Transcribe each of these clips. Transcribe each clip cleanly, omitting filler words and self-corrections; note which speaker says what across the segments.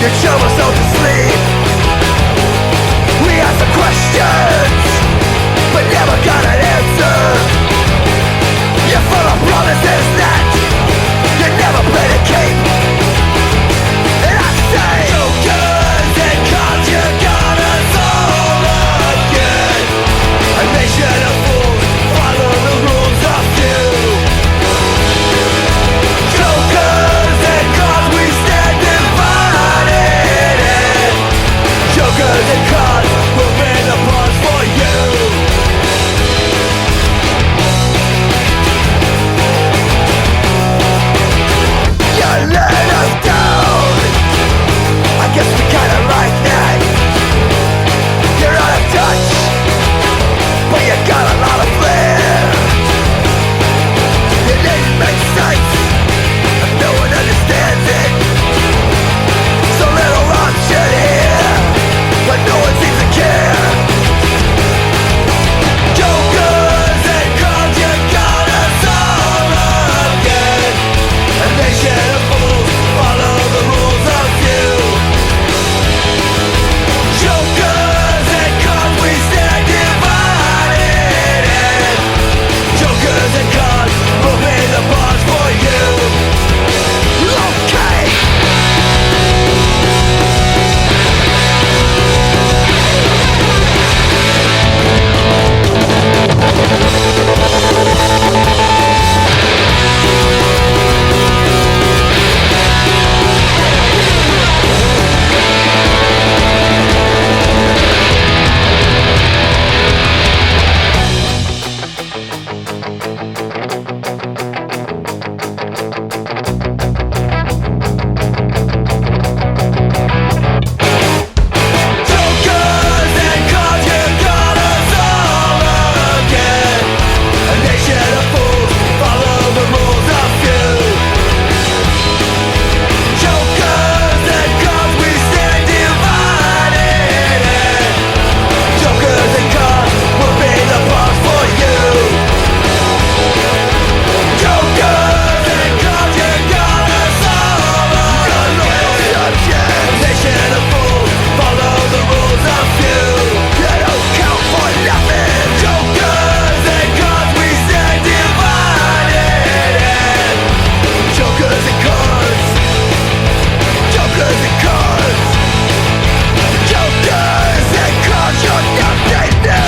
Speaker 1: You shove us all to sleep. We ask the questions, but never got an answer. You're full of promises that you never play to keep. And I say, jokers and cons, you got us all again. A nation of fools, follow the rules of few. Jokers and cons, we stand divided. And jokers and cons, we'll pay the price for you. You let us down. I guess we kinda like that. You're out of touch, but you got a lot of flair. You didn't make sense, and no one understands it. So little option here, but no one seems to care. Jokers and cons, you got us all again. A nation of fools, follow the rules of few. Jokers and cons, we stand divided. And jokers and cons, we'll pay the price for you. Okay. Jokers and cons, you got us all again. A nation of fools, follow the rules of few. Jokers and cons, we stand divided. And jokers and cons, we'll pay the price for you. Jokers and cons, you got us all again. A nation of fools, follow the rules of few. You don't count for nothing. Jokers and cons, we stand divided. And jokers and cons, jokers and cons, jokers and cons, you're nothing new.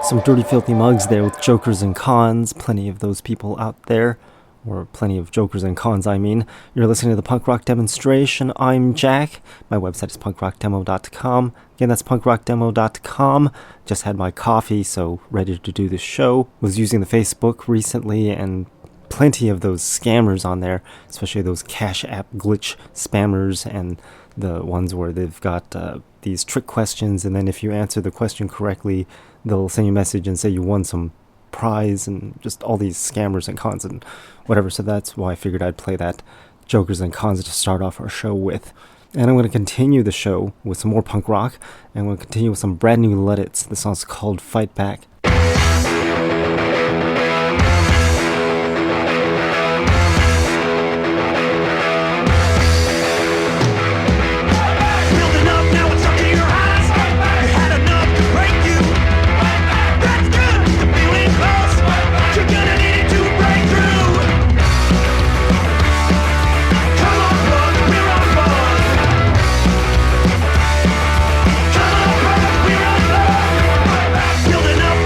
Speaker 2: Some dirty, filthy mugs there with jokers and cons. Plenty of those people out there. Or plenty of jokers and cons, I mean. You're listening to the Punk Rock Demonstration. I'm Jack. My website is punkrockdemo.com. Again, that's punkrockdemo.com. Just had my coffee, so ready to do this show. Was using the Facebook recently, and plenty of those scammers on there, especially those Cash App glitch spammers and the ones where they've got these trick questions, and then if you answer the question correctly, they'll send you a message and say you won some prize, and just all these scammers and cons and whatever. So that's why I figured I'd play that jokers and cons to start off our show with. And I'm going to continue the show with some more punk rock, and I'm going to continue with some brand new Luddits. The song's called Fight Back.
Speaker 3: Building up, now it's up to your eyes. You had enough to break you. That's good, the feeling close. You're gonna need it to break through. Come on, bud, we're on board. Come on, bud, we're on board. Building up,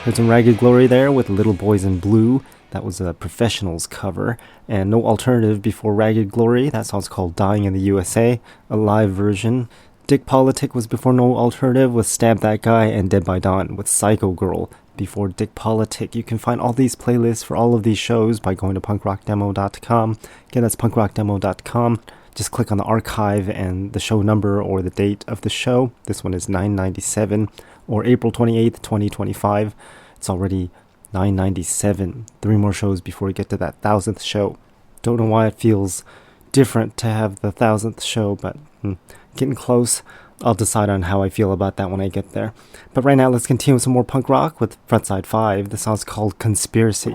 Speaker 2: Heard some Ragged Glory there with Little Boys in Blue. That was a Professionals cover. And No Alternative before Ragged Glory. That song's called Dying in the USA, a live version. Dick Politic was before No Alternative with Stab That Guy, and Dead by Dawn with Psycho Girl before Dick Politic. You can find all these playlists for all of these shows by going to punkrockdemo.com. Again, that's punkrockdemo.com. Just click on the archive and the show number or the date of the show. This one is 997 or April 28th, 2025. It's already 997. 3 more shows before we get to that 1000th show. Don't know why it feels different to have the 1000th show, but getting close. I'll decide on how I feel about that when I get there. But right now, let's continue with some more punk rock with Frontside 5. The song's called Conspiracy.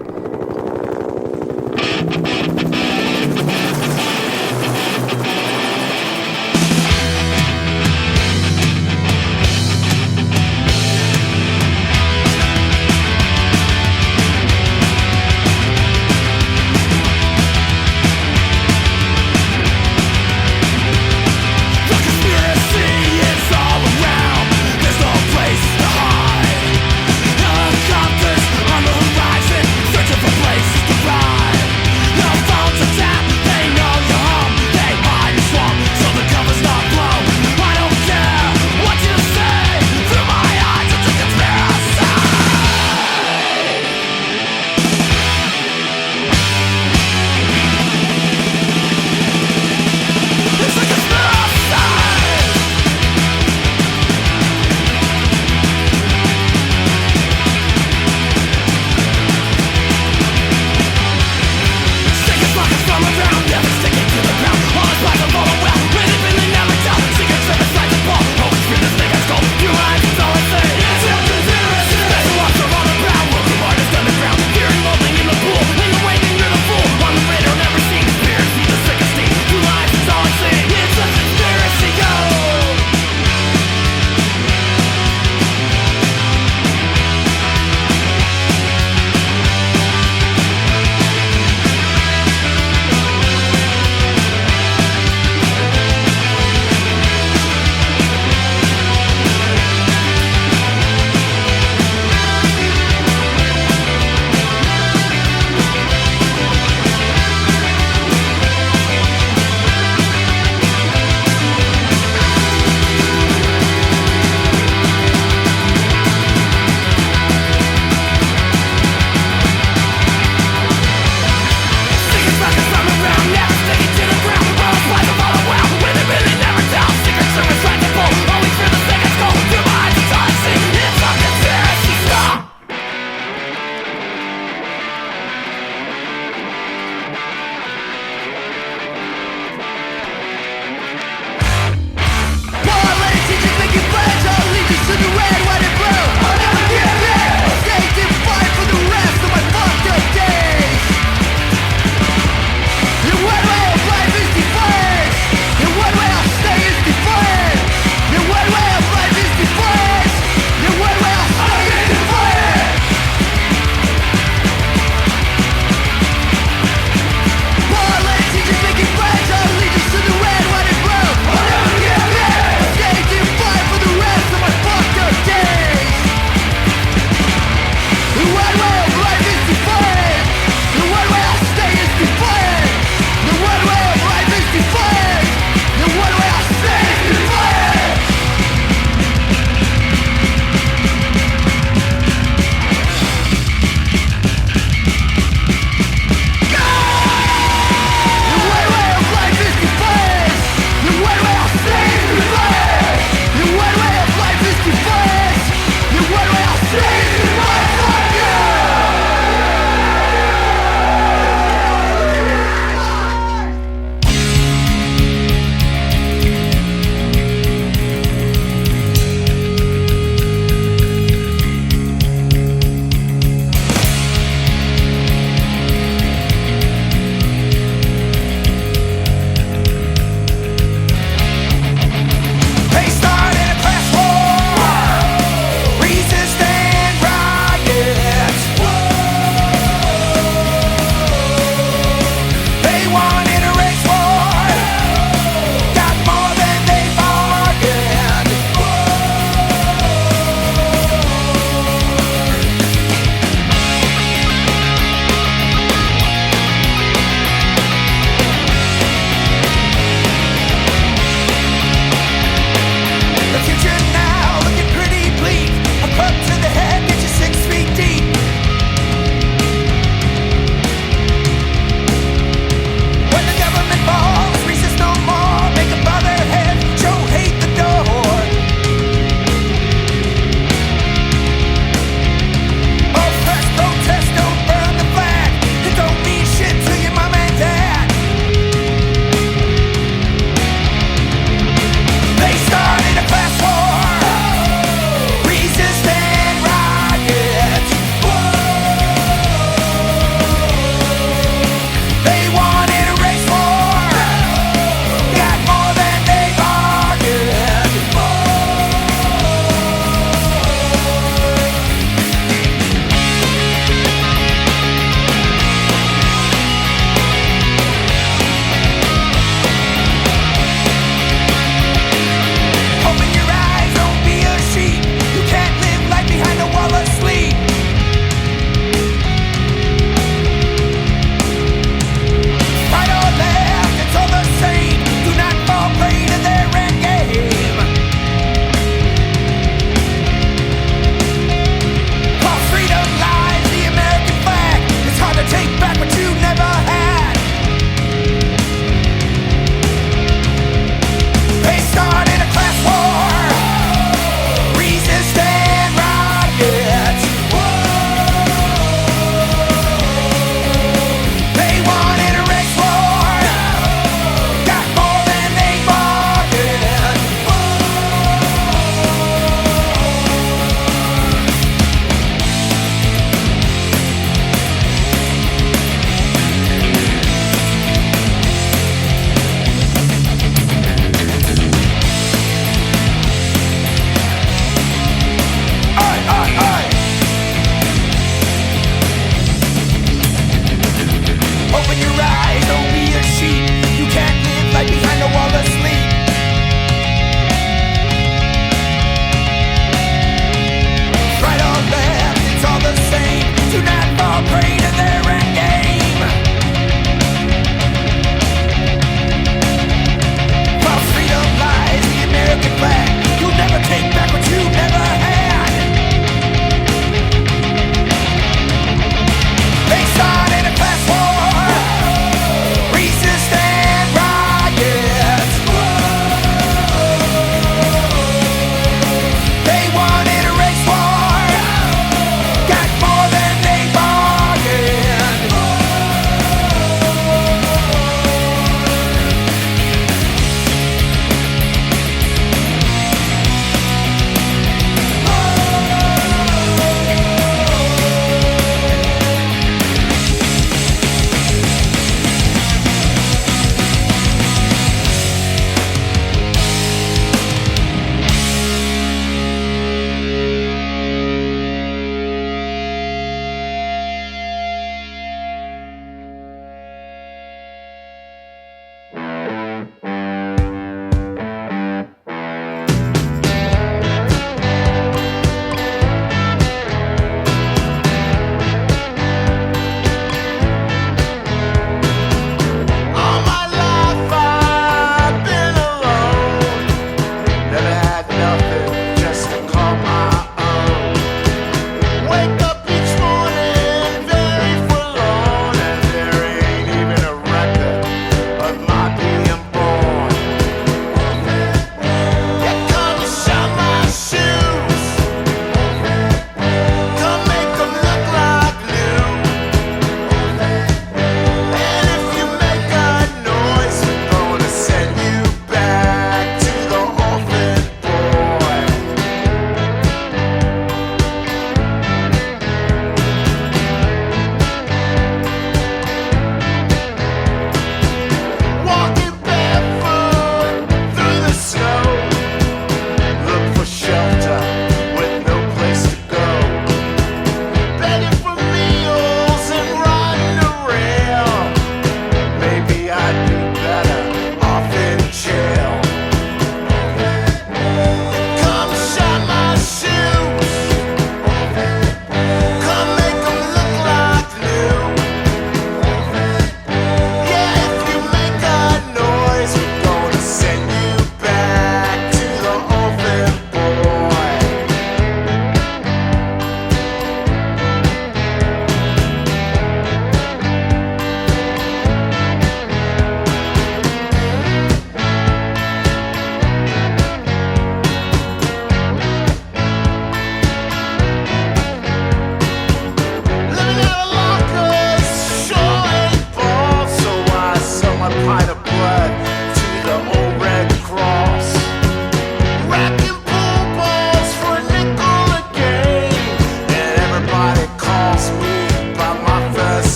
Speaker 1: Helicopters on the horizon, searching for places to ride.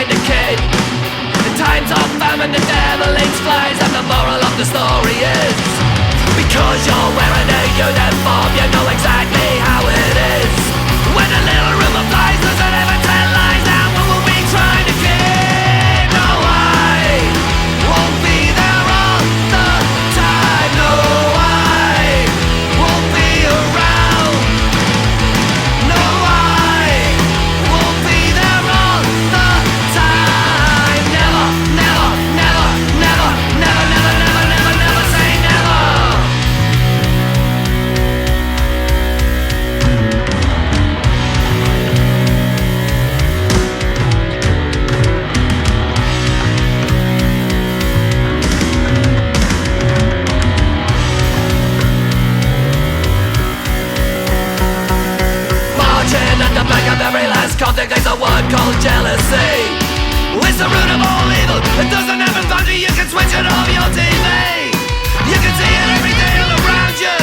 Speaker 1: trying to kid. In times of famine the devil eats flies, and the moral of the story is, because you're wearing a uniform you know exactly how it is. When a little room of flies doesn't ever tell lies, now we will be trying to kid. No, I won't be there all the time. No, I won't be around. No, I won't be there all the time. Never, never, never, never, never, never, never, never, never say never. Marching at the back of every last conflict, there's a word called jealousy. It's the root of all evil. It doesn't have a boundary. You can switch it off your TV. You can see it every day all around you.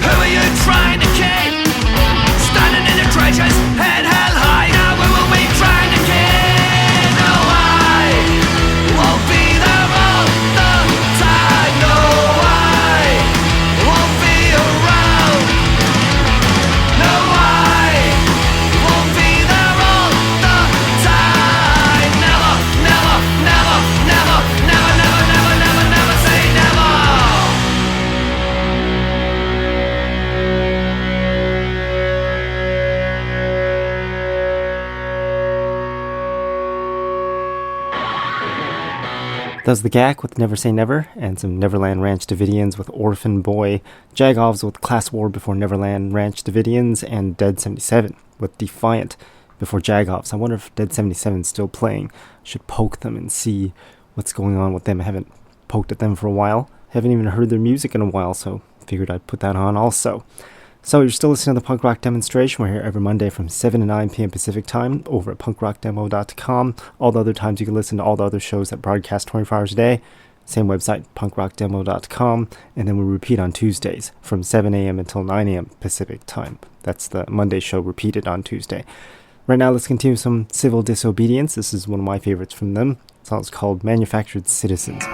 Speaker 1: Who are you trying to kid? Standing in the trenches, head held high. Now we will be trying to kid. No, I won't be there all the time. No, I won't be around. No, I won't be there all the time. Never, never, never, never, never, never, never, never, never say never.
Speaker 2: That was the GAC with Never Say Never, and some Neverland Ranch Davidians with Orphan Boy, Jagovs with Class War before Neverland Ranch Davidians, and Dead 77 with Defiant before Jagovs. I wonder if Dead 77 is still playing. Should poke them and see what's going on with them. I haven't poked at them for a while. Haven't even heard their music in a while, so figured I'd put that on also. So you're still listening to the Punk Rock Demonstration. We're here every Monday from 7 to 9 p.m. Pacific Time over at punkrockdemo.com. All the other times you can listen to all the other shows that broadcast 24 hours a day. Same website, punkrockdemo.com. And then we repeat on Tuesdays from 7 a.m. until 9 a.m. Pacific Time. That's the Monday show repeated on Tuesday. Right now, let's continue some Civil Disobedience. This is one of my favorites from them. The song's called Manufactured Citizens.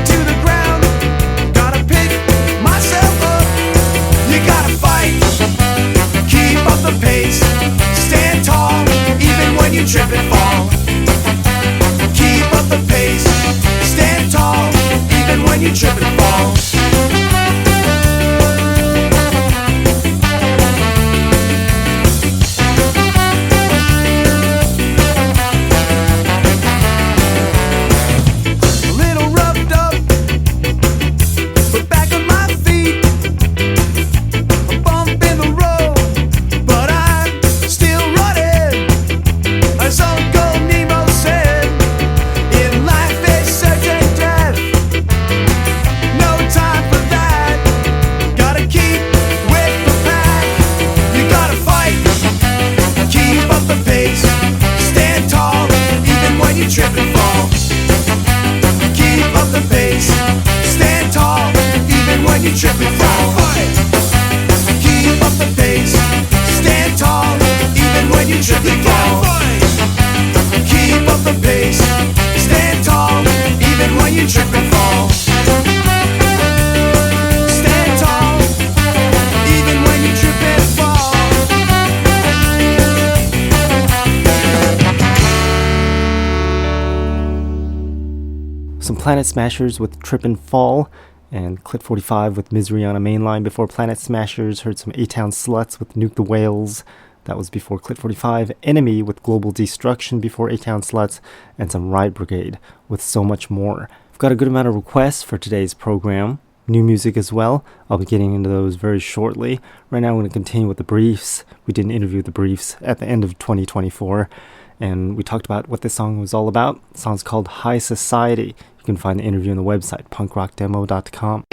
Speaker 1: To the ground. you trip and fall. A little roughed up, but back on my feet. A bump in the road, but I'm still running. As Uncle Nemo said, in life there's certain death. No time for that. Gotta keep with the pack. You gotta fight, keep up the pace. Stand tall, even when you trip and fall. Keep up the pace. Stand tall, even when you trip and fall. Keep up the pace. Stand tall, even when you trip and fall. Keep up the pace. Stand tall, even when you trip and fall. Stand tall, even when you trip and fall.
Speaker 2: Some Planet Smashers with Trip and Fall, and Clit 45 with Misery on a Mainline. Before Planet Smashers, heard some A-Town Sluts with Nuke the Whales. That was before Clit 45. Enemy with Global Destruction before A-Town Sluts, and some Riot Brigade with So Much More. I've got a good amount of requests for today's program. New music as well. I'll be getting into those very shortly. Right now I'm going to continue with the Briefs. We did an interview with the Briefs at the end of 2024, and we talked about what this song was all about. The song's called High Society. You can find the interview on the website, punkrockdemo.com.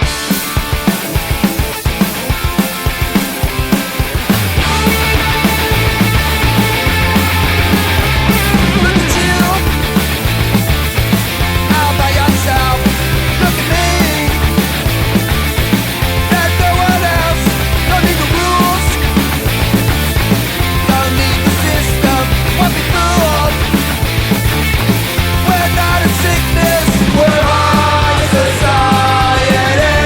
Speaker 1: Look at you, all by yourself. Look at me, there's no one else. Don't need the rules, don't need the system. What we fooled, we're not a sickness, we're high society.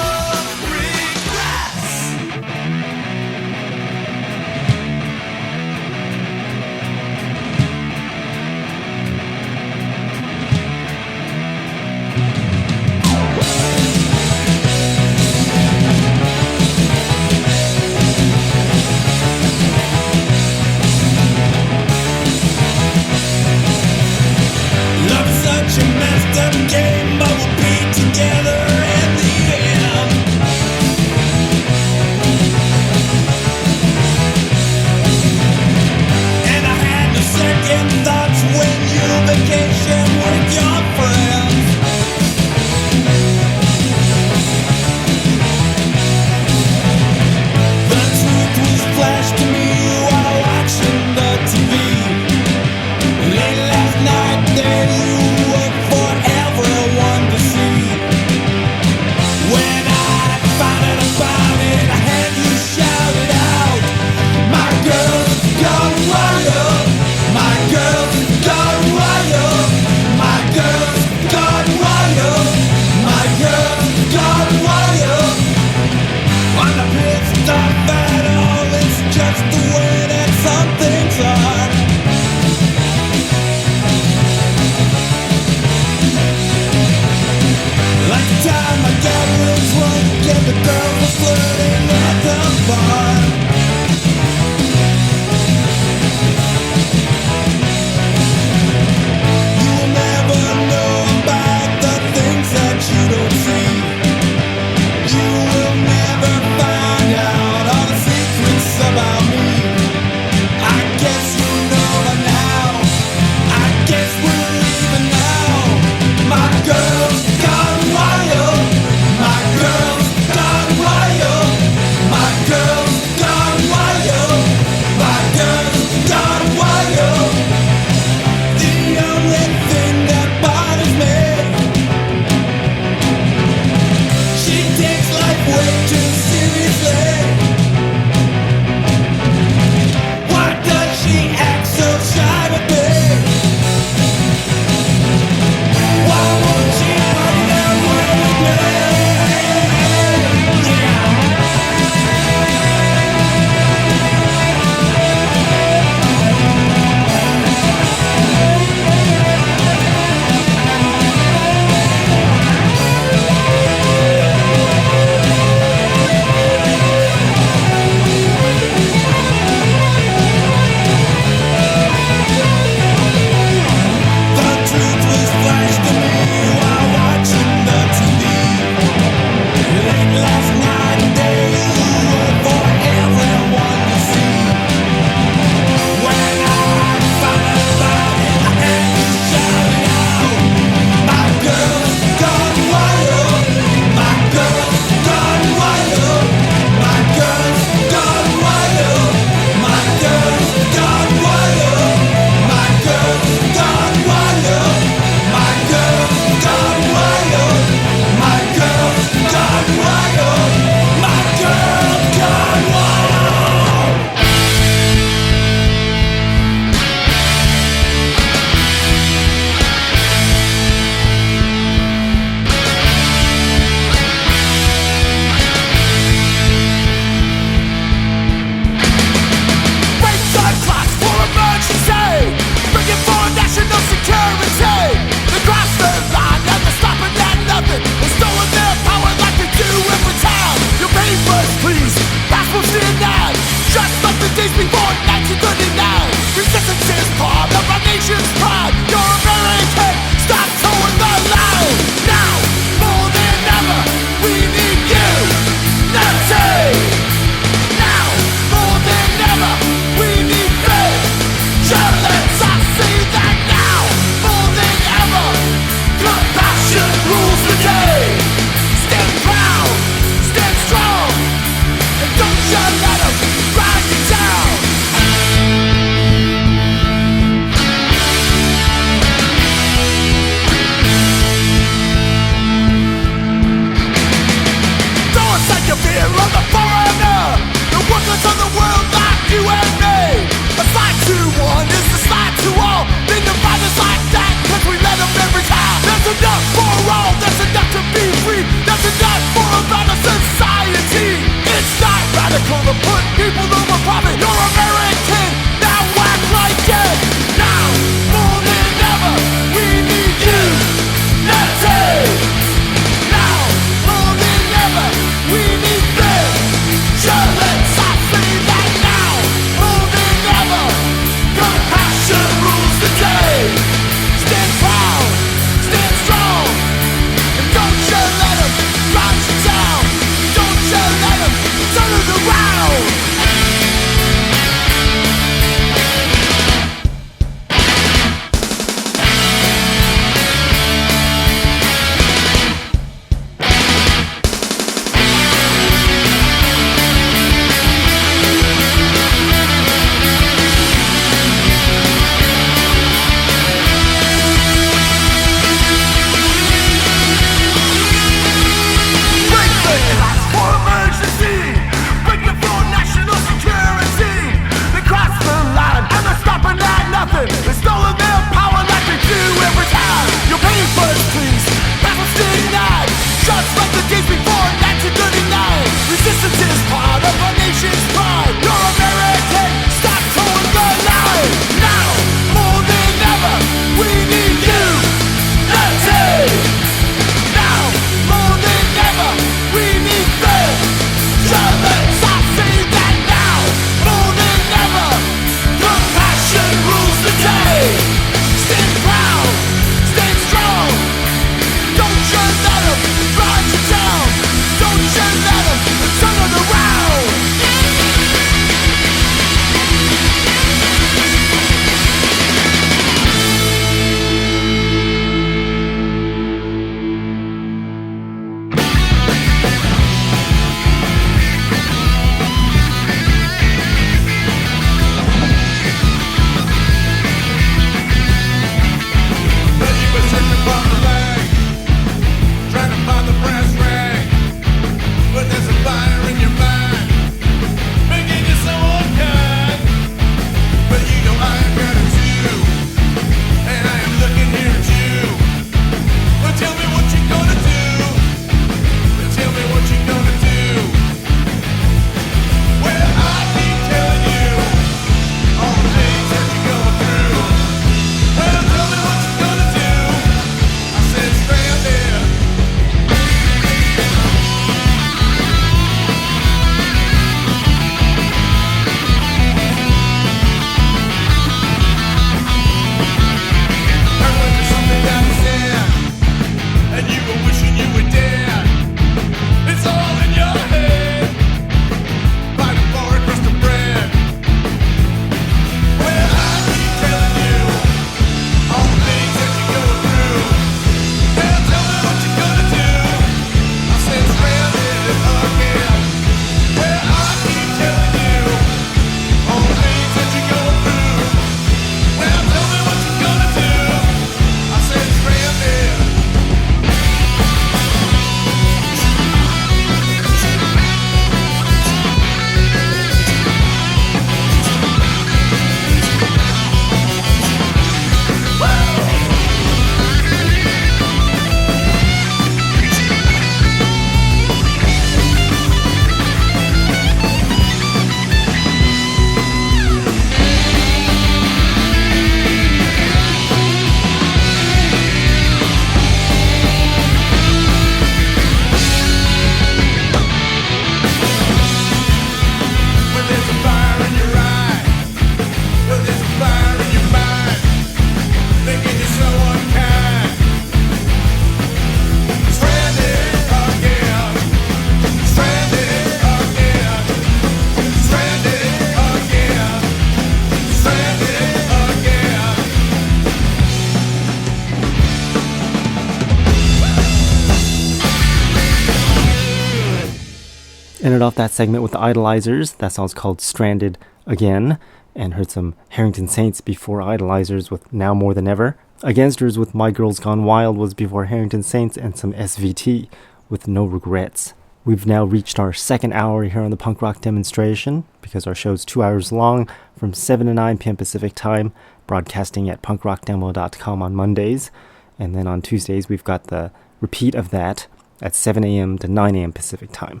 Speaker 2: Ended off that segment with the Idolizers. That song's called Stranded Again. And heard some Harrington Saints before Idolizers with Now More Than Ever. Againsters with My Girl's Gone Wild was before Harrington Saints, and some SVT with No Regrets. We've now reached our second hour here on the punk rock demonstration, because our show's 2 hours long from 7 to 9 p.m. Pacific time, broadcasting at punkrockdemo.com on Mondays. And then on Tuesdays, we've got the repeat of that at 7 a.m. to 9 a.m. Pacific time.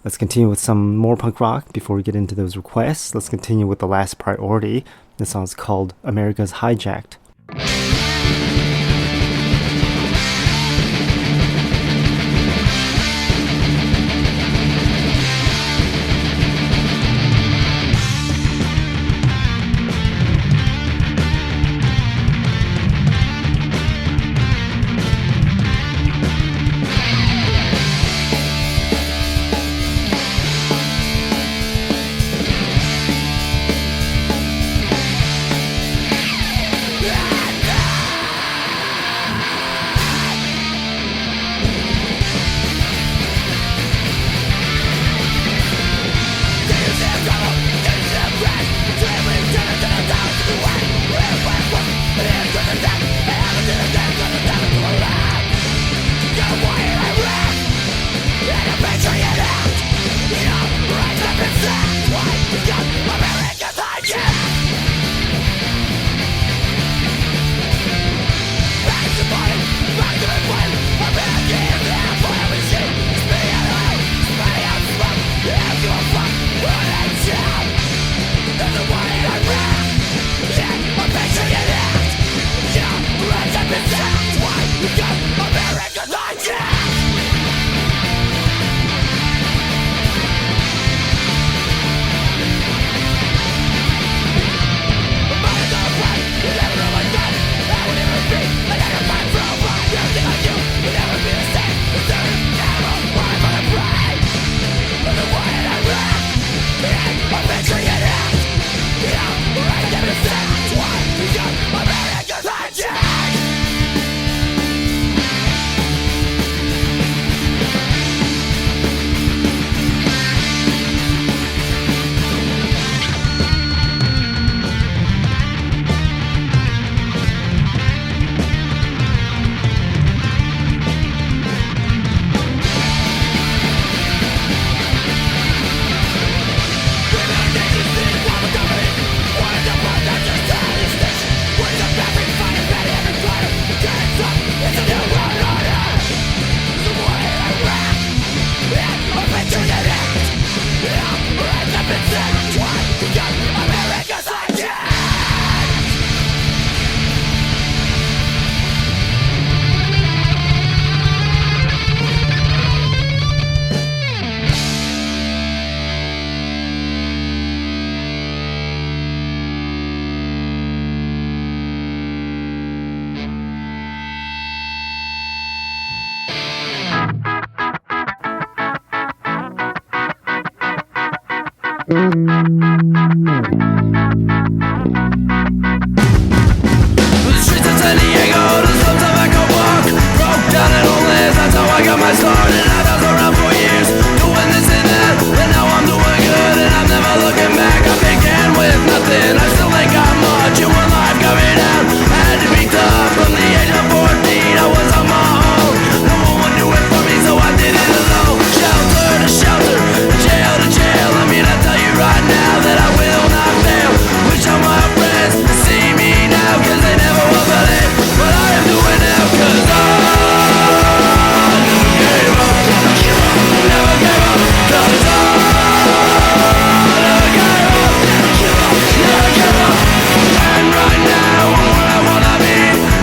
Speaker 2: Let's continue with some more punk rock before we get into those requests. Let's continue with The Last Priority. This song's called America's Hijacked.
Speaker 1: The streets of San Diego, the slums of Echo Park, broke down and homeless, that's how I got my start. And I bounced around for years, doing this and that, and now I'm doing good, and I'm never looking back. I began with nothing, I still ain't got much, and when life got me down, I had to be tough. From the age of 14, I was on my own, no one would do it for me, so I did it alone. Shelter to shelter, jail to jail, I mean I tell you right now that I will not fail. Wish all my friends could see me now, cause they never will believe what I am doing now. Cause I never gave up, never gave up. Cause I never gave up, never gave up. And right now I'm where I wanna be.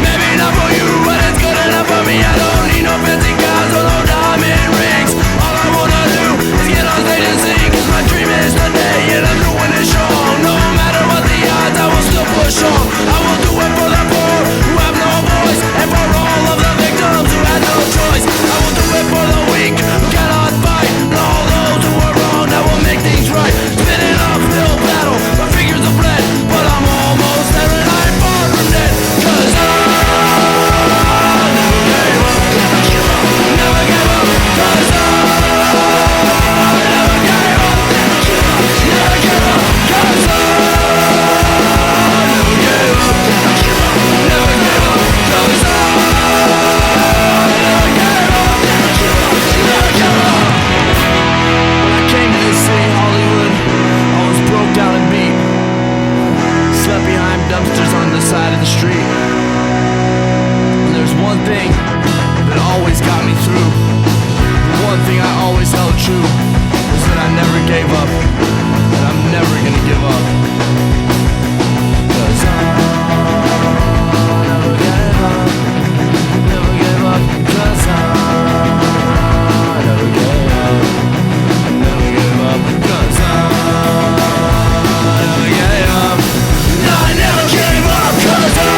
Speaker 1: Maybe not for you, but it's good enough for me. I don't need no fancy cars or no diamond rings. All I wanna do is get on stage and sing, cause my dream is today and I'm doing it strong. No matter what the odds, I will still push on. I will do it for the poor who have no voice, and for all of the victims who had no choice. I will do it for the weak who cannot fight, and all those who are wrong, I will make things right. Spinning up, still battle, my fingers are bled, but I'm almost there and I'm far from dead. Cause I never gave up, never gave up. Cause I never gave up, never gave up. Cause I never gave up, never gave up. Cause I never gave up, never gave up. When I came to this city, Hollywood, I was broke down and beat. Slept behind dumpsters on the side of the street. And there's one thing that always got me through. The one thing I always held true was that I never gave up, and I'm never gonna give up. Cause I never gave up, never gave up. Cause I never gave up, never gave up. Cause I never gave up. No, I never gave up. Cause I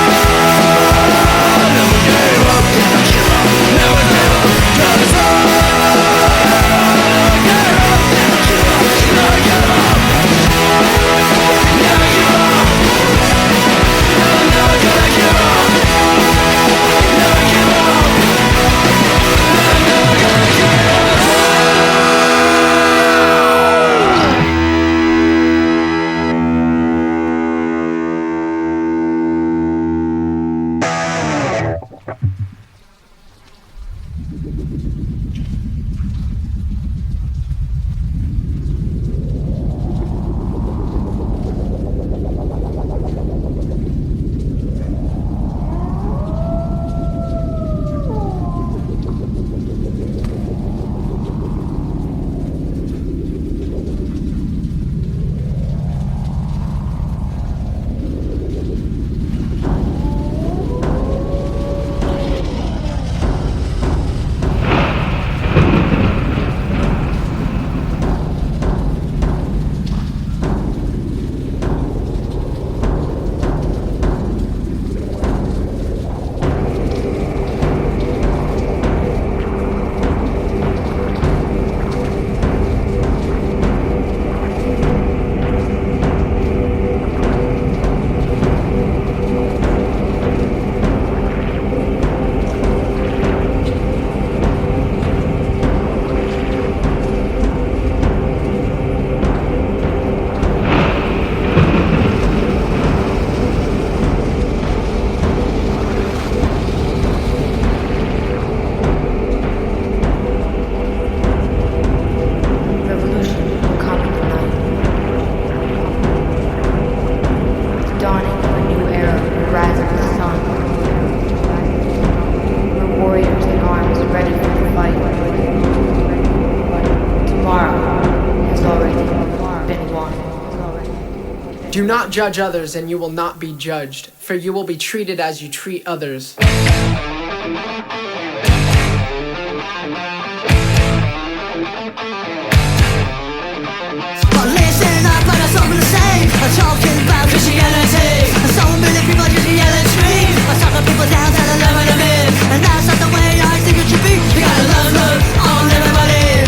Speaker 1: never gave up, never gave up. Cause I never gave up, never gave up. Never give up. I'm never gonna give up. Never give up. I'm never gonna give up.
Speaker 4: Do not judge others, and you will not be judged, for you will be treated as you treat others.
Speaker 5: But listen up, and it's all the same. I'm talking about Christianity. So many people just yell and scream. I suck people down to the level of it, and that's not the way I think it should be. You gotta love on everybody.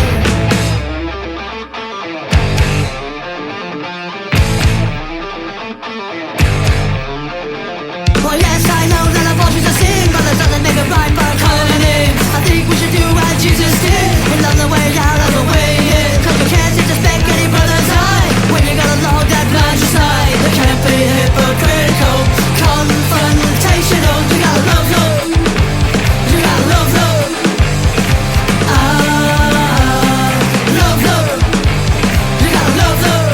Speaker 5: think we should do what Jesus did and love the way out of the way in. Cause you can't disrespect any brother's eye when you got a law that blinds your sight. It can't be hypocritical, confrontational. You gotta love love, you gotta love love. Love love, you gotta love love.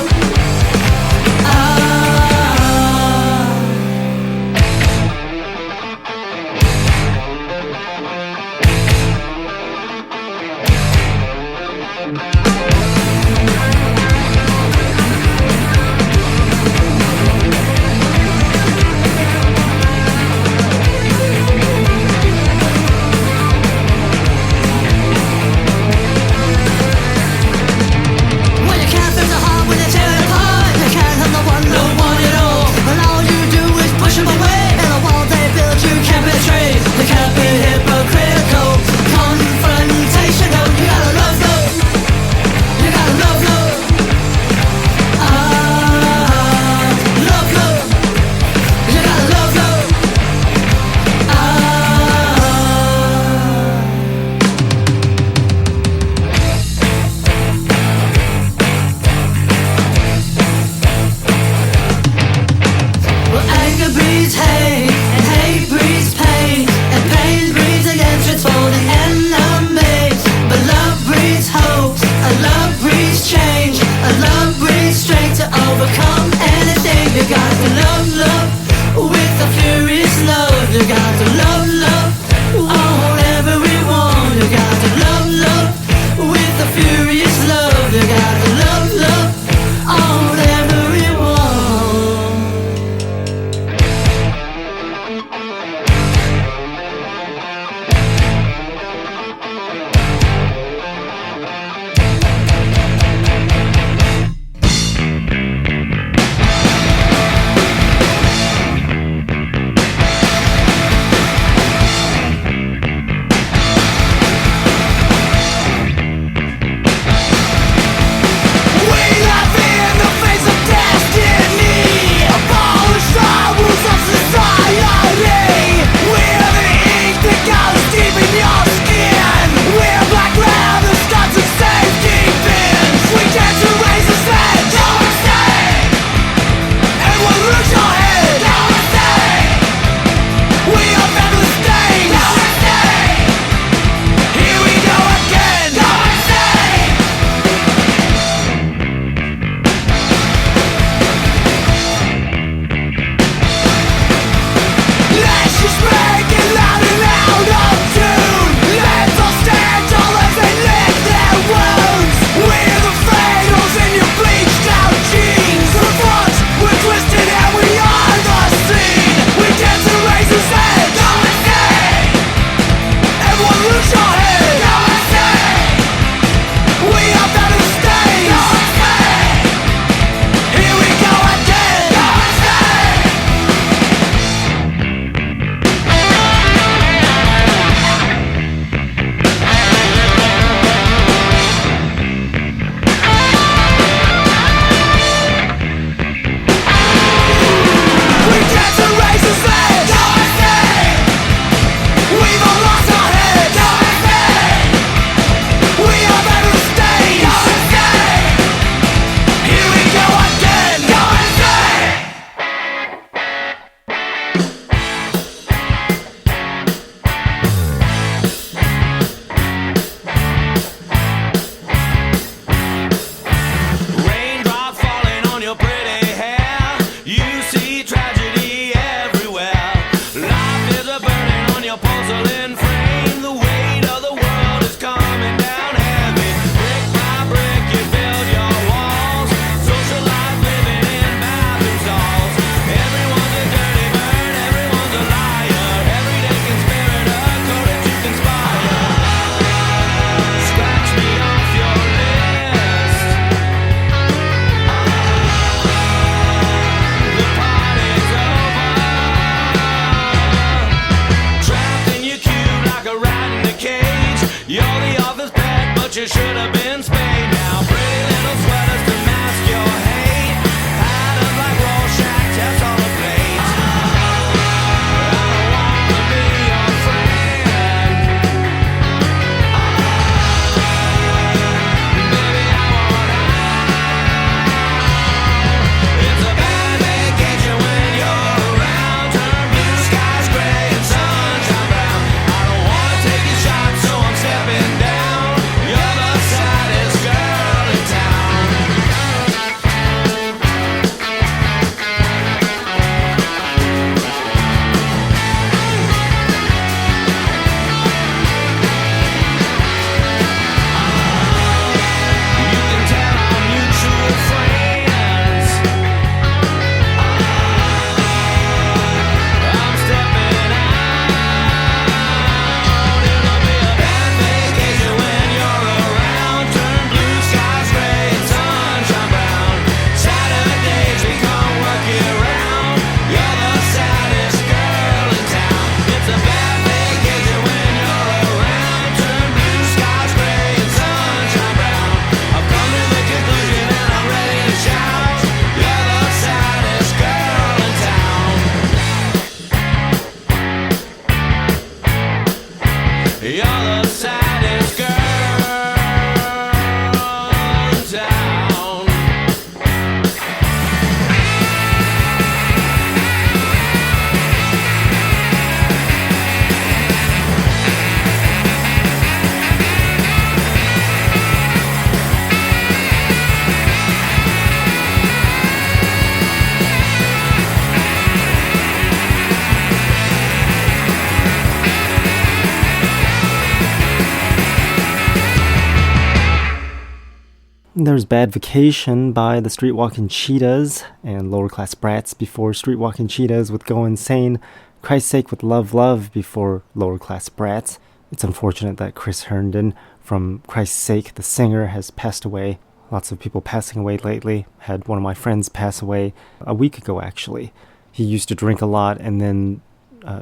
Speaker 2: There's Bad Vacation by the Streetwalking Cheetahs and Lower Class Brats before Streetwalking Cheetahs with Go Insane. Christ's Sake with Love Love before Lower Class Brats. It's unfortunate that Chris Herndon from Christ's Sake, the singer, has passed away. Lots of people passing away lately. Had one of my friends pass away a week ago, actually. He used to drink a lot and then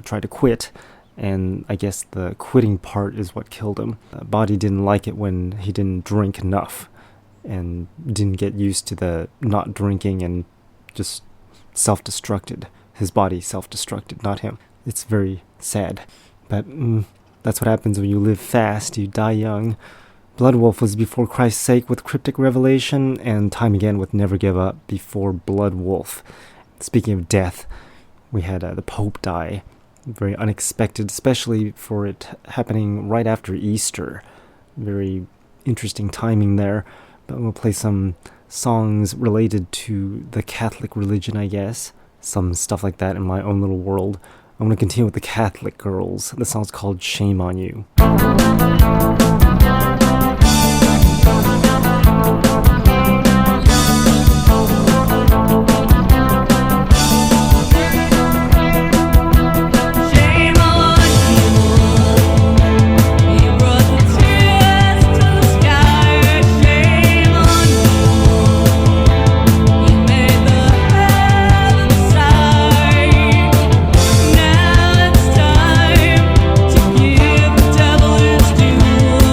Speaker 2: tried to quit. And I guess the quitting part is what killed him. Body didn't like it when he didn't drink enough and didn't get used to the not drinking and just self-destructed. His body self-destructed, not him. It's very sad. But that's what happens when you live fast, you die young. Bloodwolf was before Christ's Sake with Cryptic Revelation, and Time Again with Never Give Up before Bloodwolf. Speaking of death, we had the Pope die. Very unexpected, especially for it happening right after Easter. Very interesting timing there. But we'll play some songs related to the Catholic religion, I guess. Some stuff like that in my own little world. I'm going to continue with the Catholic Girls. The song's called Shame on You.
Speaker 5: Now it's time to give the devil his due.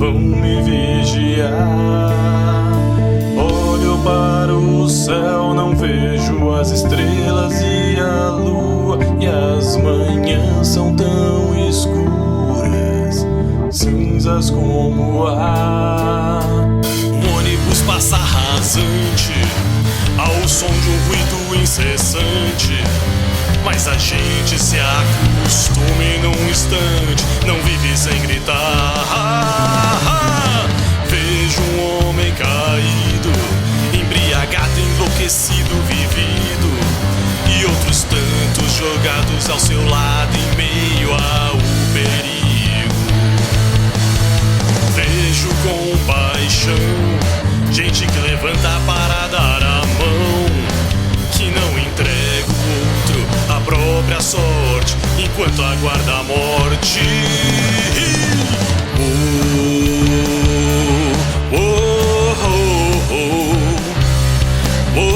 Speaker 6: vão me vigiar. Olho para o céu, não vejo as estrelas e a lua, e as manhãs são tão escuras, cinzas como o ar. Um ônibus passa rasante ao som de um ruído incessante, mas a gente se acostuma em um instante, não vive sem gritar. Vejo um homem caído, embriagado, enlouquecido, vivido, e outros tantos jogados ao seu lado em meio ao perigo. Vejo compaixão, gente que levanta para dar a mão, que não entrega o outro a própria sorte enquanto aguarda a morte. Oh, oh, oh, oh, oh,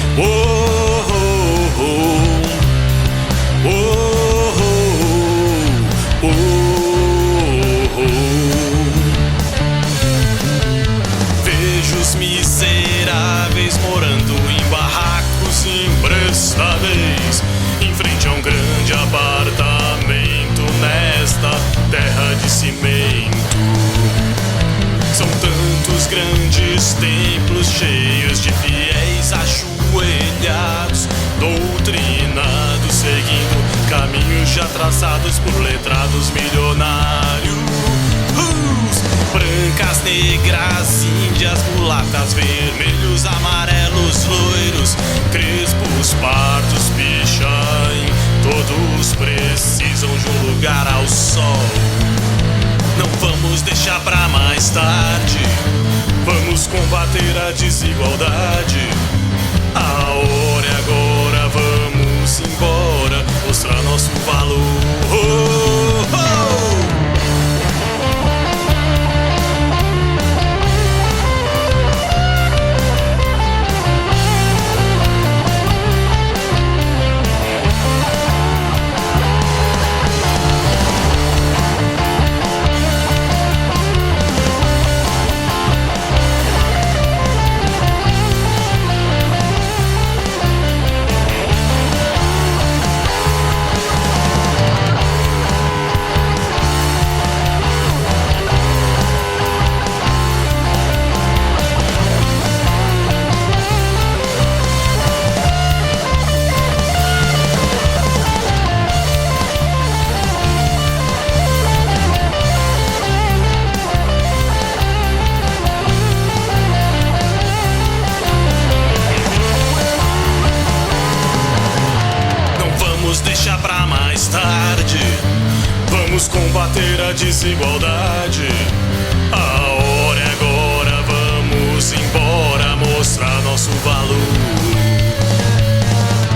Speaker 6: oh, oh, vejo os miseráveis morando em barracos imprestáveis, em frente a um grande apartamento nesta terra de cimento. São tantos grandes templos cheios de fiéis ajoelhados, doutrinados, seguindo caminhos já traçados por letrados milionários. Brancas, negras, índias, mulatas, vermelhos, amarelos, loiros, crespos, pardos, pichain, todos precisam de um lugar ao sol. Não vamos deixar pra mais tarde, vamos combater a desigualdade. A hora é agora, vamos embora, mostrar nosso valor. Oh, oh. Deixa pra mais tarde, vamos combater a desigualdade. A hora é agora, vamos embora, mostrar nosso valor.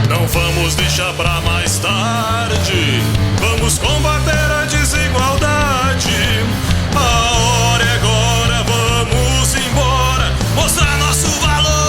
Speaker 6: Não vamos deixar pra mais tarde, vamos combater a desigualdade. A hora é agora, vamos embora, mostrar nosso valor.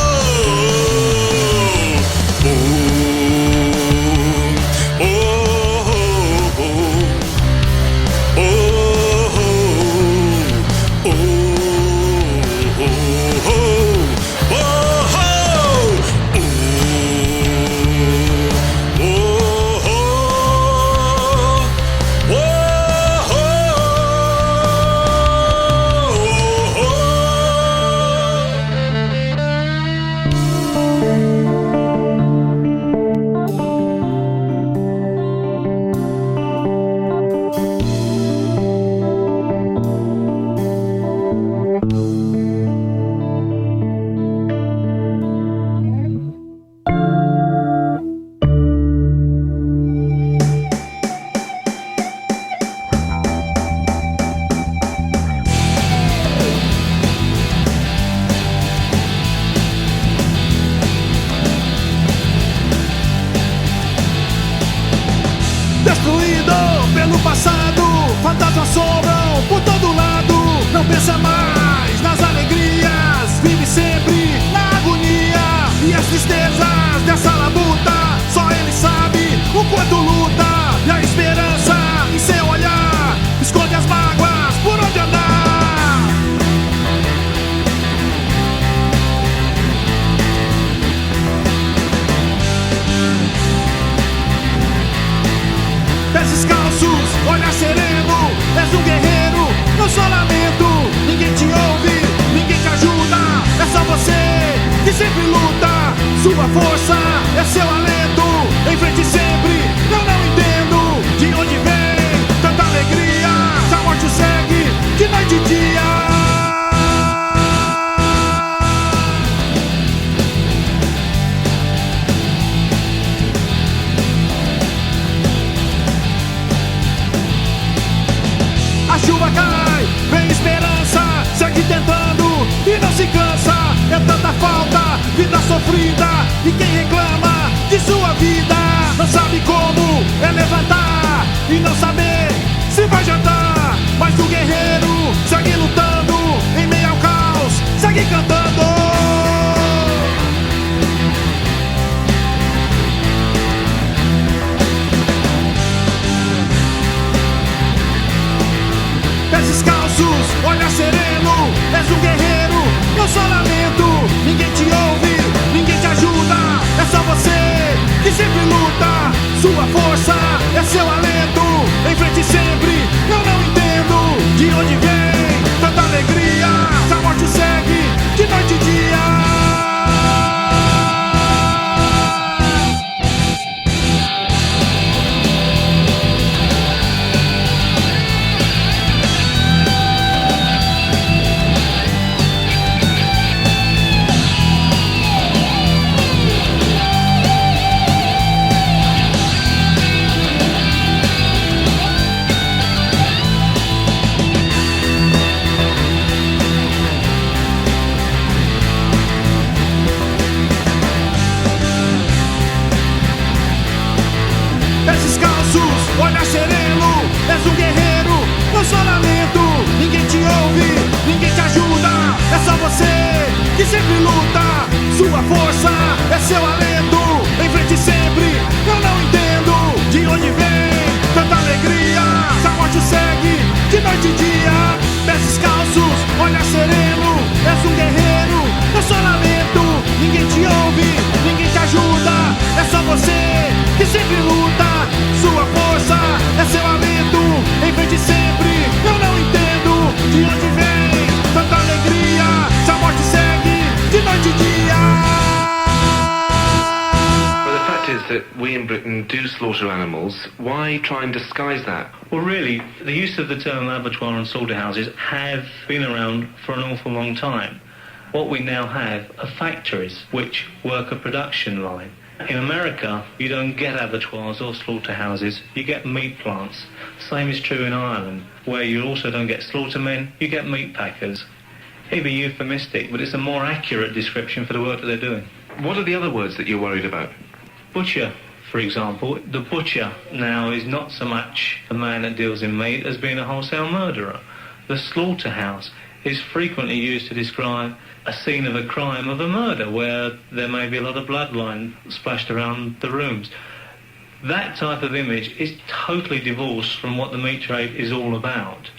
Speaker 3: só lamento, ninguém te ouve, ninguém te ajuda. É só você que sempre luta. Sua força é seu alento. Em frente sempre, eu não entendo de onde vem tanta alegria. Se a morte o segue de noite e dia. A chuva cai, vem esperança, segue tentando e não se cansa. É tanta falta, vida sofrida, e quem reclama de sua vida não sabe como é levantar e não saber se vai jantar. Mas o guerreiro segue lutando em meio ao caos, segue cantando. Pés descalços, olha sereno, és um guerreiro, não só lamento. Ninguém te ouve, ninguém te ajuda. É só você que sempre luta. Sua força é seu alento. Em frente sempre, eu não entendo de onde vem tanta alegria. Se a morte o segue de noite e dia. Pés descalços, olha sereno, és um guerreiro, não só lamento. Ninguém te ouve, ninguém te ajuda. É só você que sempre luta. Sua força é seu alento. Em frente sempre, eu não entendo de onde vem tanta alegria. Se a morte o segue de noite e dia. Pés descalços, olha sereno, és um guerreiro, não só lamento. Ninguém te ouve, ninguém te ajuda. É só você que sempre luta. Sua força é seu alento. Em frente sempre, eu não entendo de onde vem tanta alegria. Se a morte segue de noite e dia.
Speaker 7: Well, the fact is that we in Britain do slaughter animals. Why try and disguise that?
Speaker 8: Well, really, the use of the term abattoir and slaughterhouses have been around for an awful long time. What we now have are factories which work a production line. In America, you don't get abattoirs or slaughterhouses, you get meat plants. Same is true in Ireland, where you also don't get slaughtermen, you get meat packers. It may be euphemistic, but it's a more accurate description for the work that they're doing.
Speaker 7: What are the other words that you're worried about?
Speaker 8: Butcher, for example. The butcher now is not so much a man that deals in meat as being a wholesale murderer. The slaughterhouse is frequently used to describe a scene of a crime, of a murder, where there may be a lot of bloodline splashed around the rooms. That type of image is totally divorced from what the meat trade is all about.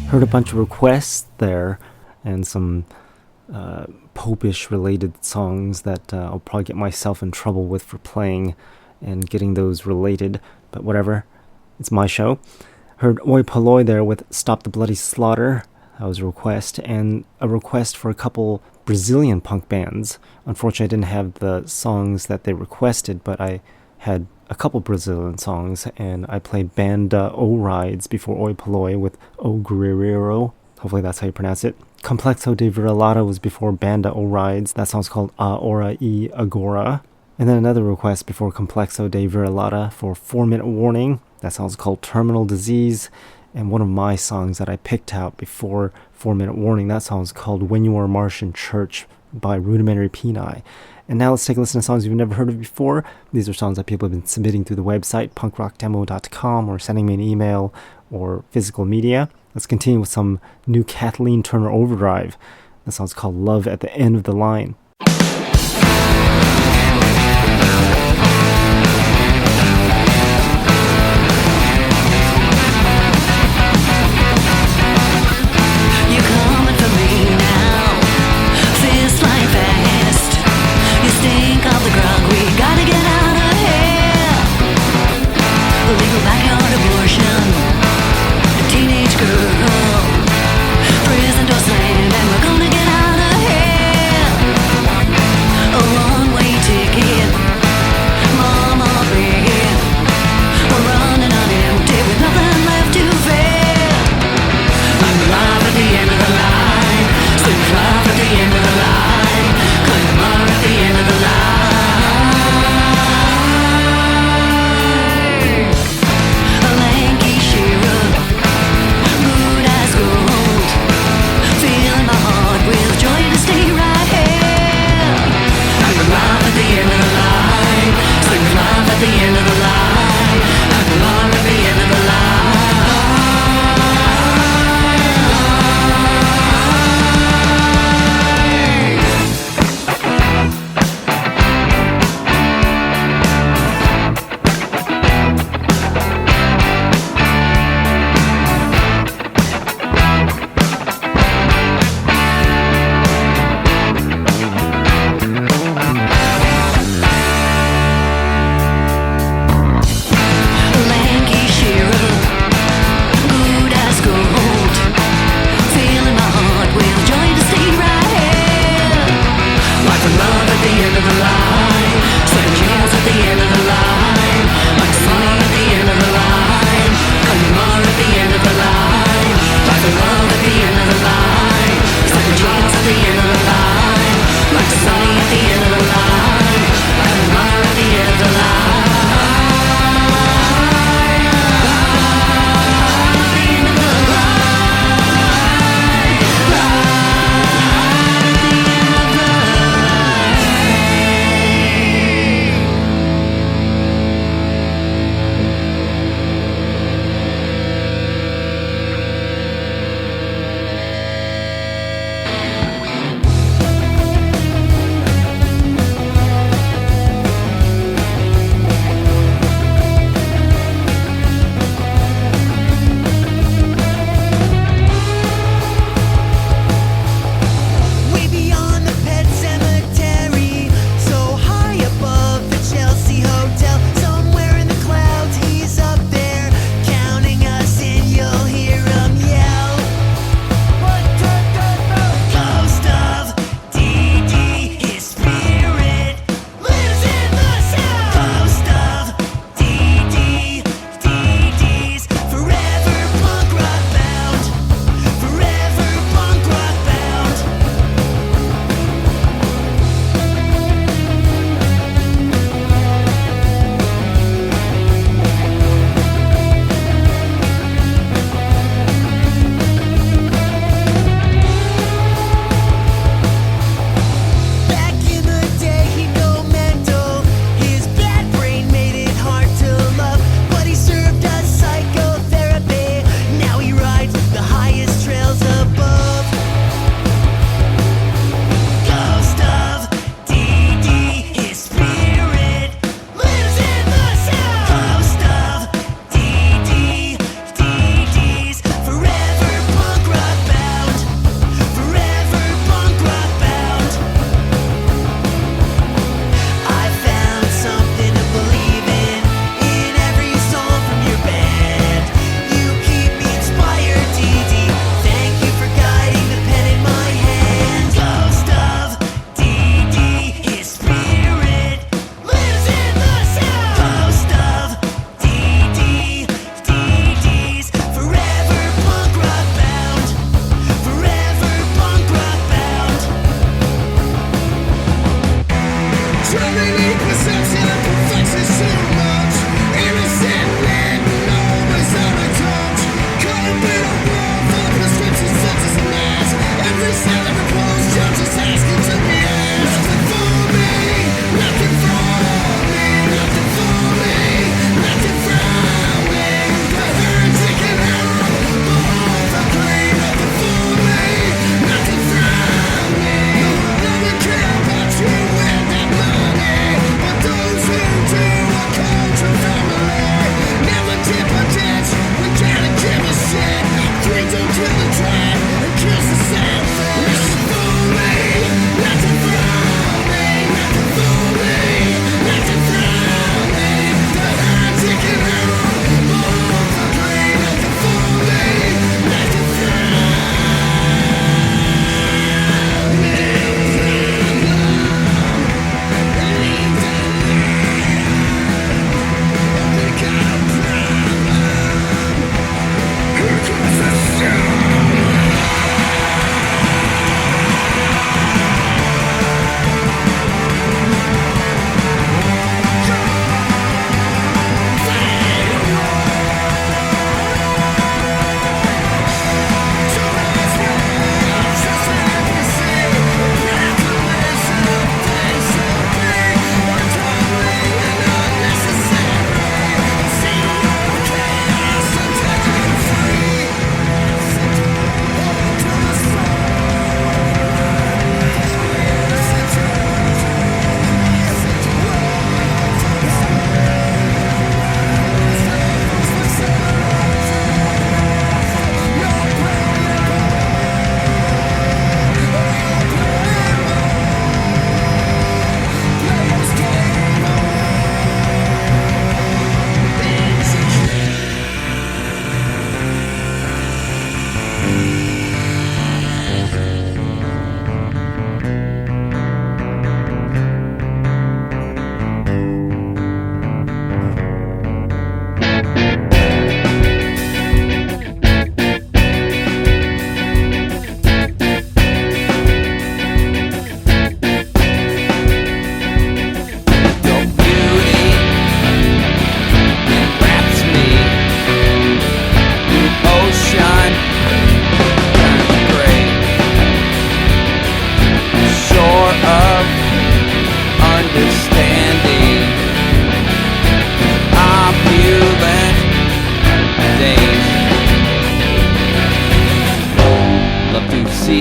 Speaker 2: Heard a bunch of requests there and some Popish related songs that I'll probably get myself in trouble with for playing and getting those related, but whatever, it's my show. Heard Oi Polloi there with Stop the Bloody Slaughter, that was a request, and a request for a couple Brazilian punk bands. Unfortunately, I didn't have the songs that they requested, but I had a couple Brazilian songs, and I played Banda O Rides before Oi Poloi with O Guerreiro. Hopefully that's how you pronounce it. Complexo de Vira-Lata was before Banda O Rides. That song's called A Hora e Agora. And then another request before Complexo de Vira-Lata for 4 Minute Warning. That song's called Terminal Disease. And one of my songs that I picked out before 4 Minute Warning, that song's called When You Are Martian Church by Rudimentary Peni. And now let's take a listen to songs you've never heard of before. These are songs that people have been submitting through the website, punkrockdemo.com, or sending me an email or physical media. Let's continue with some new Kathleen Turner Overdrive. The song's called Love at the End of the Line.
Speaker 5: Prison door slam, and we're gonna get out of here.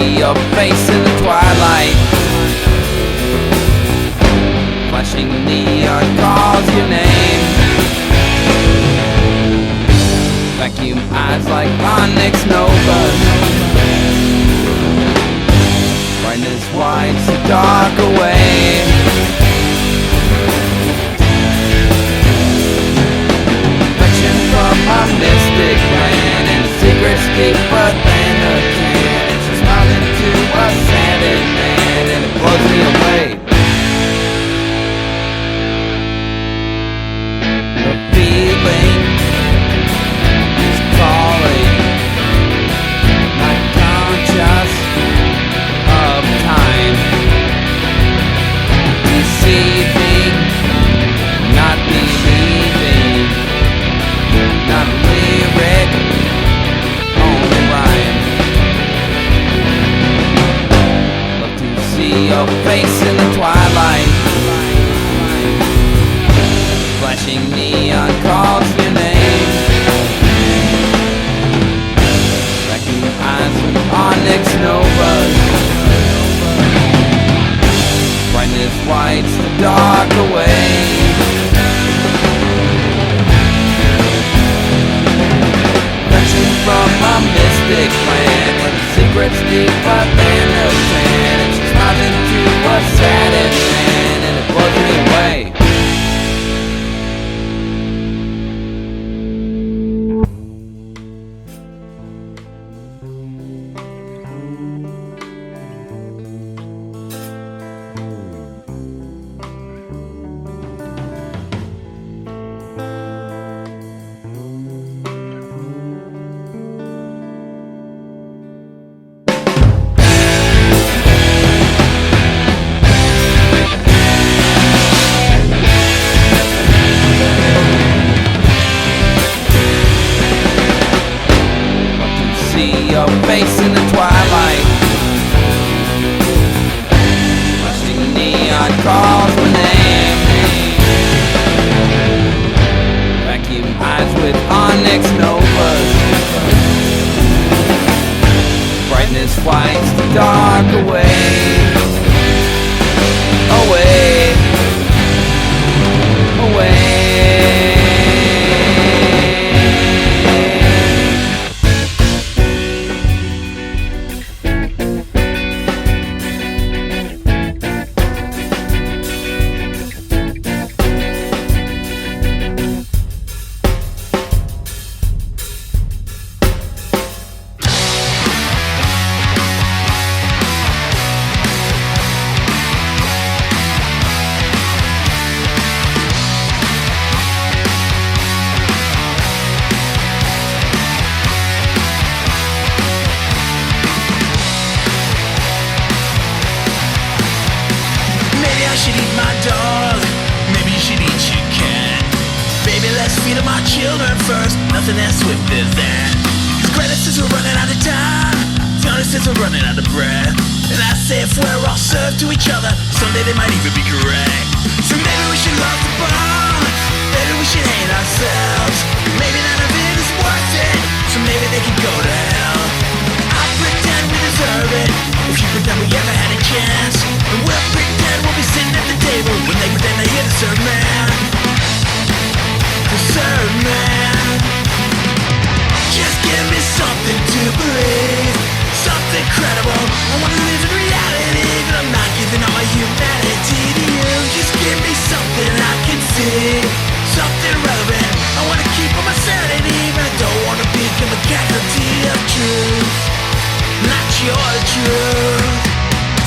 Speaker 9: see your face in the twilight. Flashing neon calls your name. Vacuum eyes like onyx novas. Brightness wipes the dark away. Reflection from my mystic land, and secrets deeper than the can. And she smiles into a sanded man, and it blows me away. The feeling is calling, not conscious of time. Deceiving, not believing, not lyric, only rhyme. Love to see your face in the twilight. Flashing neon calls your name. Vacuum eyes with onyx novas. Brightness wipes the dark away. Reflection from a mystic land, where the secret's deeper than the sand. And she smiles into a saddened man, and it blows me away. Your face in the twilight. Flashing neon calls my name. Vacuum eyes with onyx novas. Brightness wipes the dark away. Away. Away.
Speaker 3: First, nothing as swift as that. Cause creditors are running out of time, Jonases are running out of breath. And I say if we're all served to each other, someday they might even be correct. So maybe we should love the bar, maybe we should hate ourselves. Maybe none of it is worth it, so maybe they can go to hell. I pretend we deserve it, if you pretend we ever had a chance. And we'll pretend we'll be sitting at the table when they pretend they're here to serve man. To serve man. Just give me something to believe, something credible. I wanna live in reality, but I'm not giving all my humanity to you. Just give me something I can see, something relevant. I wanna keep on my sanity, but I don't wanna become a casualty of truth, not your truth.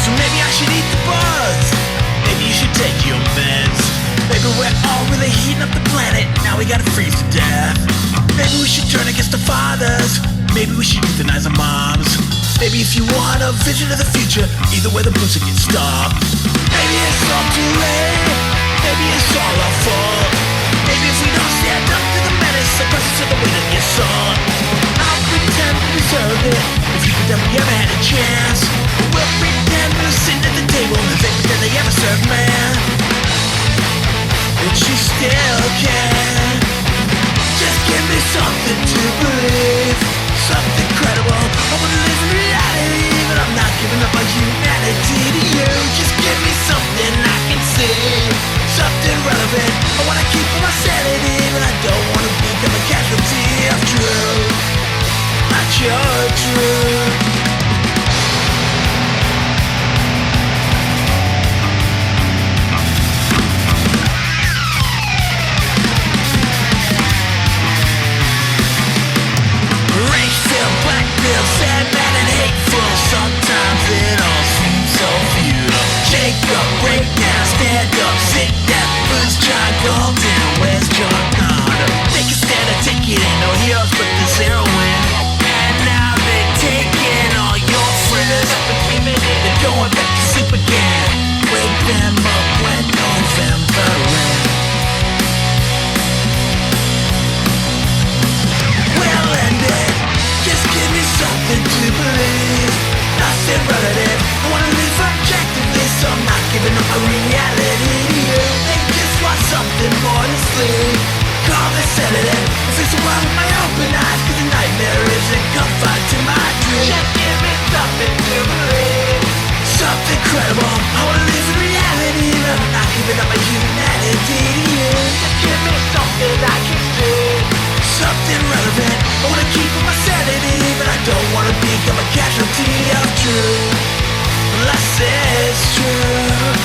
Speaker 3: So maybe I should eat the buzz, maybe you should take your meds. Maybe we're all really heating up the planet, now we gotta freeze to death. Maybe we should turn against our fathers, maybe we should euthanize our moms. Maybe if you want a vision of the future, either way the bullshit gets stopped. Maybe it's all too late, maybe it's all our fault. Maybe if we don't stand up to the menace, the presence of the winner gets sought. I'll pretend we deserve it, if you pretend we ever had a chance. We'll pretend we're sitting at the table, and they pretend they ever served man. But you still can. Just give me something to believe, something credible. I wanna live in reality, but I'm not
Speaker 1: true. Racial, black bill, sad, mad and hateful. Sometimes it all seems so futile. Shake up, break down, stand up, sit down. Who's John Golden? Where's John Connor? They can stand a ticket, ain't no heroes but there's heroin. And now they're taking all your friends. They're going back to sleep again. Wake them up when November ends. We'll end it. Just give me something to believe. Nothing relative. I wanna live objectively, so I'm not giving up my reality to you. They just want something more to sleep. Call me sedative. Face the world with my open eyes, cause the nightmare isn't confined to my dream. Just give me something to believe. Something credible. I wanna live in reality, but I'm not giving up my humanity to you. Just give me something I can see. Something relevant. I wanna keep my sanity, but I don't wanna become a casualty of truth. Unless it's true.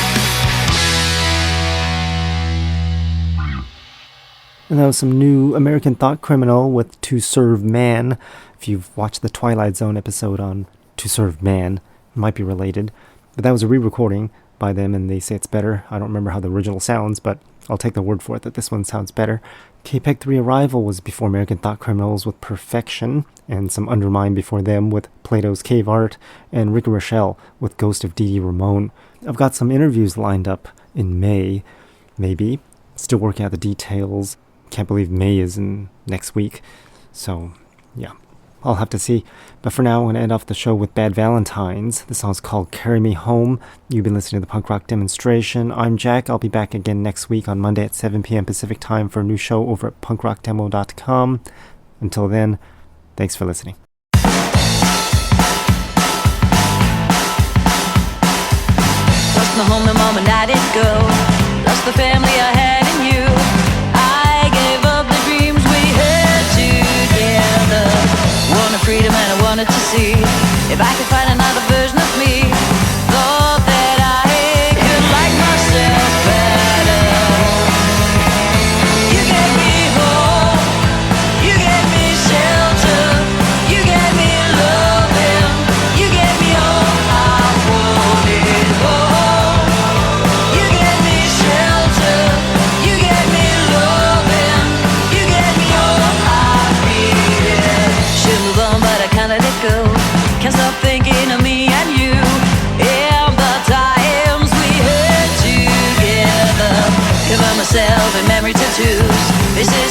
Speaker 2: And that was some new American Thought Criminal with To Serve Man. If you've watched the Twilight Zone episode on To Serve Man, it might be related. But that was a re-recording by them, and they say it's better. I don't remember how the original sounds, but I'll take the word for it that this one sounds better. KPEG 3 Arrival was before American Thought Criminals with Perfection, and some Undermine before them with Plato's Cave Art, and Ricky Rochelle with Ghost of Dee Dee Ramone. I've got some interviews lined up in May, maybe. Still working out the details. Can't believe May is in next week. So, yeah, I'll have to see. But for now, I'm going to end off the show with Bad Valentines. The song's called Carry Me Home. You've been listening to the Punk Rock Demonstration. I'm Jack. I'll be back again next week on Monday at 7 p.m. Pacific Time for a new show over at punkrockdemo.com. Until then, thanks for listening.
Speaker 5: Lost my home, my mom and I did go. Lost the family I had in you. I gave up the dreams we had together. Wanted freedom and I wanted to see if I could find another version of me. Thought that I could like myself better. You gave me hope. You gave me shelter. You gave me loving. You gave me all I wanted. Oh, you gave me shelter. You gave me loving. You gave me all I needed. Should move on, but I can't let it go. Can't stop thinking of me and you. And the times we had together. Cover myself in memory tattoos. This is